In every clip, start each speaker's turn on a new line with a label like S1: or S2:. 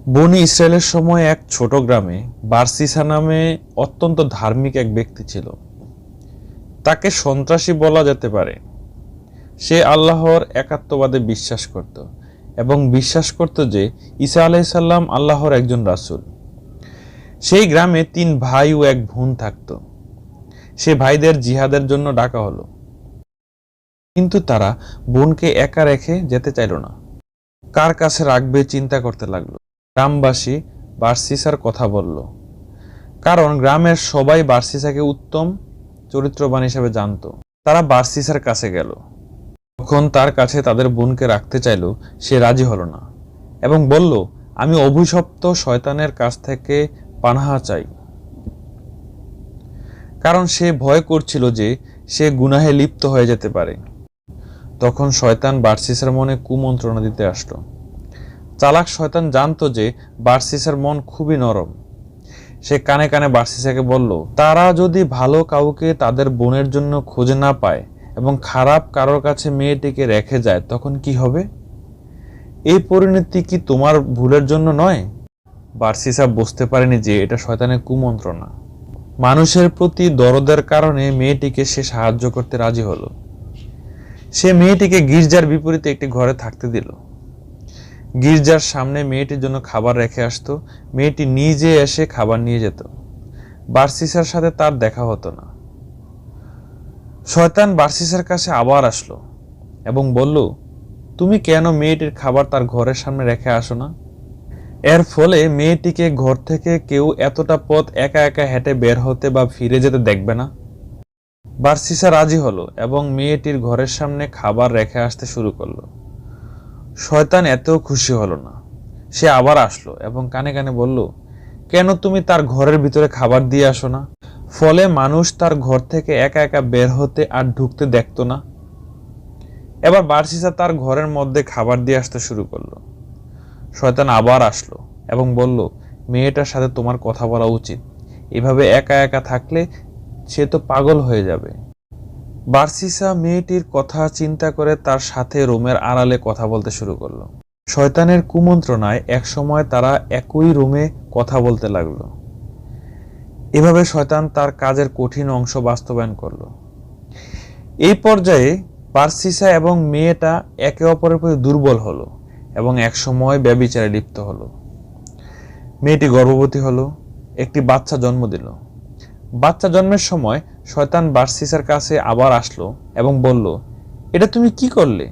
S1: বনি ইসরায়েলের সময় এক ছোট গ্রামে বারসিসা নামে অত্যন্ত ধার্মিক এক ব্যক্তি ছিল। তাকে সন্ত্রাসী বলা যেতে পারে। সে আল্লাহর একাত্মবাদে বিশ্বাস করত এবং বিশ্বাস করত যে ঈসা আলাইসাল্লাম আল্লাহর একজন রাসূল। সেই গ্রামে 3 ভাই ও 1 বোন থাকত। সে ভাইদের জিহাদের জন্য ডাকা হলো, কিন্তু তারা বোনকে একা রেখে যেতে চাইল না। কার কাছে রাখবে চিন্তা করতে লাগলো। গ্রামবাসী বারসিসার কথা বলল, কারণ গ্রামের সবাই বারসিসাকে উত্তম চরিত্রবান হিসেবে জানত। তারা বারসিসার কাছে গেল। যখন তার কাছে তাদের বোনকে রাখতে চাইল, সে রাজি হলো না এবং বলল, আমি অভিশপ্ত শয়তানের কাছ থেকে পানাহা চাই। কারণ সে ভয় করছিল যে সে গুনাহে লিপ্ত হয়ে যেতে পারে। তখন শয়তান বারসিসার মনে কুমন্ত্রণা দিতে আসলো। চালাক শয়তান জানতো যে বারসিসার মন খুবই নরম। সে কানে কানে বারসিসাকে বলল, তারা যদি ভালো কাউকে তাদের বোনের জন্য খুঁজে না পায় এবং খারাপ কারোর কাছে মেয়েটিকে রেখে যায়, তখন কি হবে? এই পরিণতি কি তোমার ভুলের জন্য নয়? বারসিসা বুঝতে পারেনি যে এটা শয়তানের কুমন্ত্রণা। মানুষের প্রতি দরদের কারণে মেয়েটিকে সে সাহায্য করতে রাজি হলো। সে মেয়েটিকে গির্জার বিপরীতে একটি ঘরে থাকতে দিল। গির্জার সামনে মেয়েটির জন্য খাবার রেখে আসতো। মেয়েটি নিজে এসে খাবার নিয়ে যেত। বারসিসার সাথে তার দেখা হতো না। শয়তান বারসিসার কাছে আবার আসলো এবং বলল, তুমি কেন মেয়েটির খাবার তার ঘরের সামনে রেখে আসো না? এর ফলে মেয়েটিকে ঘর থেকে কেউ এতটা পথ একা একা হেঁটে বের হতে বা ফিরে যেতে দেখবে না। বারসিসা রাজি হলো এবং মেয়েটির ঘরের সামনে খাবার রেখে আসতে শুরু করলো। শয়তান এতেও খুশি হলো না। সে আবার আসলো এবং কানে কানে বলল, কেন তুমি তার ঘরের ভিতরে খাবার দিয়ে আসো না? ফলে মানুষ তার ঘর থেকে একা একা বের হতে আর ঢুকতে দেখতো না। এবার বারসিসা তার ঘরের মধ্যে খাবার দিয়ে আসতে শুরু করলো। শয়তান আবার আসলো এবং বলল, মেয়েটার সাথে তোমার কথা বলা উচিত। এভাবে একা একা থাকলে সে তো পাগল হয়ে যাবে। বারসিসা মেয়েটির কথা চিন্তা করে তার সাথে রুমের আড়ালে কথা বলতে শুরু করলো। শয়তানের কুমন্ত্রণায় একসময় তারা একই রুমে কথা বলতে লাগলো। এভাবে শয়তান তার কাজের কঠিন অংশ বাস্তবায়ন করলো। এই পর্যায়ে বারসিসা এবং মেয়েটা একে অপরের প্রতি দুর্বল হলো এবং একসময় ব্যভিচারে লিপ্ত হলো। মেয়েটি গর্ভবতী হলো, একটি বাচ্চা জন্ম দিল। বাচ্চা জন্মের সময় শয়তান বারসিসার কাছে আবার আসলো এবং বলল, এটা তুমি কি করলে?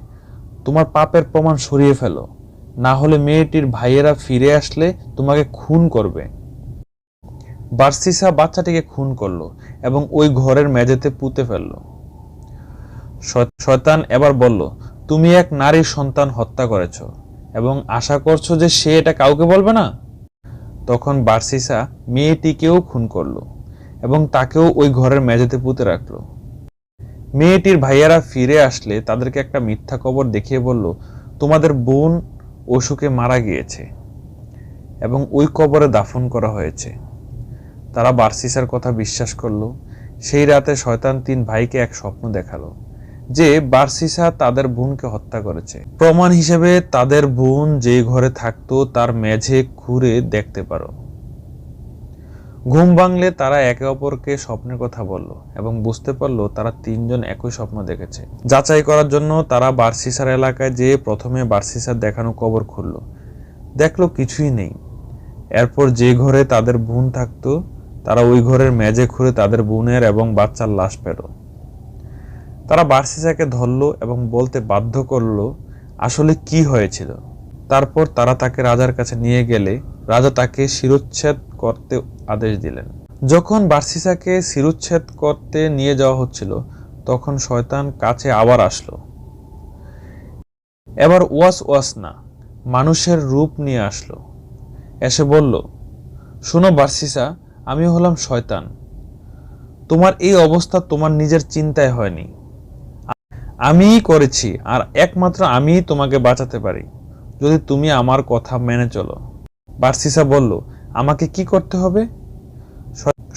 S1: তোমার পাপের প্রমাণ সরিয়ে ফেলো, না হলে মেয়েটির ভাইয়েরা ফিরে আসলে তোমাকে খুন করবে। বারসিসা বাচ্চাটিকে খুন করলো এবং ওই ঘরের মেঝেতে পুঁতে ফেললো। শয়তান এবার বলল, তুমি এক নারীর সন্তান হত্যা করেছ এবং আশা করছো যে সে এটা কাউকে বলবে না? তখন বারসিসা মেয়েটিকেও খুন করলো এবং তাকেও ওই ঘরের মেঝেতে পুঁতে রাখলো। মেয়েটির ভাইয়ারা ফিরে আসলে তাদেরকে একটা মিথ্যা খবর দেখিয়ে বলল, তোমাদের বোন অসুখে মারা গিয়েছে এবং ওই কবরে দাফন করা হয়েছে। তারা বারসিসার কথা বিশ্বাস করলো। সেই রাতে শয়তান 3 ভাইকে এক স্বপ্ন দেখালো যে বারসিসা তাদের বোনকে হত্যা করেছে। প্রমাণ হিসেবে তাদের বোন যে ঘরে থাকতো তার মেঝে খুঁড়ে দেখতে পারো। ঘুম ভাঙলে তারা একে অপরকে স্বপ্নের কথা বলল এবং বুঝতে পারলো তারা 3 জন একই স্বপ্ন দেখেছে। যাচাই করার জন্য তারা বারসিসার এলাকায় যেয়ে প্রথমে বারসিসার দেখানো কবর খুলল। দেখলো কিছুই নেই। এরপর যে ঘরে তাদের বোন থাকতো তারা ওই ঘরের মেঝে খুঁড়ে তাদের বোনের এবং বাচ্চার লাশ পেল। তারা বারসিসাকে ধরলো এবং বলতে বাধ্য করলো আসলে কি হয়েছিল। তারপর তারা তাকে রাজার কাছে নিয়ে গেলে রাজা তাকে শিরচ্ছেদ করতে আদেশ দিলেন। যখন বারসিসাকে শিরচ্ছেদ করতে নিয়ে যাওয়া হচ্ছিল তখন শয়তান কাছে আবার আসলো। এবার ওয়াস না, মানুষের রূপ নিয়ে আসলো। এসে বলল, শোনো বারসিসা, আমি হলাম শয়তান। তোমার এই অবস্থা তোমার নিজের চিন্তায় হয়নি, আমিই করেছি, আর একমাত্র আমিই তোমাকে বাঁচাতে পারি যদি তুমি আমার কথা মেনে চলো। বারসিসা বলল, আমাকে কি করতে হবে?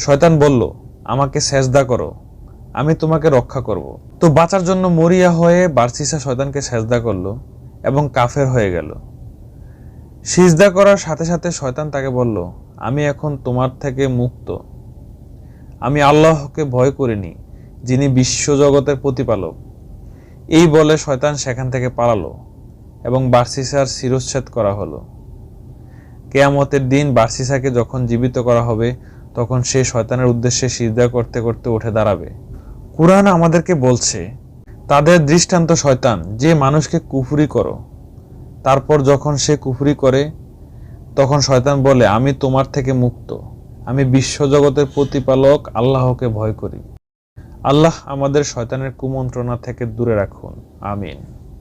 S1: শয়তান বলল, আমাকে সেজদা করো, আমি তোমাকে রক্ষা করব। তো বাঁচার জন্য মরিয়া হয়ে বারসিসা শয়তানকে সেজদা করলো এবং কাফের হয়ে গেল। সিজদা করার সাথে সাথে শয়তান তাকে বলল, আমি এখন তোমার থেকে মুক্ত। আমি আল্লাহকে ভয় করিনি, যিনি বিশ্বজগতের প্রতিপালক। এই বলে শয়তান সেখান থেকে পালালো এবং বার্সিসার শিরশ্ছেদ করা হলো। কেয়ামতের দিন বার্সিসাকে যখন জীবিত করা হবে, তখন সে শয়তানের উদ্দেশ্যে সিজদা করতে করতে উঠে দাঁড়াবে। কুরআন আমাদেরকে বলছে, তাদের দৃষ্টান্ত শয়তান, যে মানুষকে কুফরি করো। তারপর যখন সে কুফরি করে, তখন শয়তান বলে, আমি তোমার থেকে মুক্ত। আমি বিশ্বজগতের প্রতিপালক আল্লাহকে ভয় করি। আল্লাহ আমাদের শয়তানের কুমন্ত্রণা থেকে দূরে রাখুন। আমিন।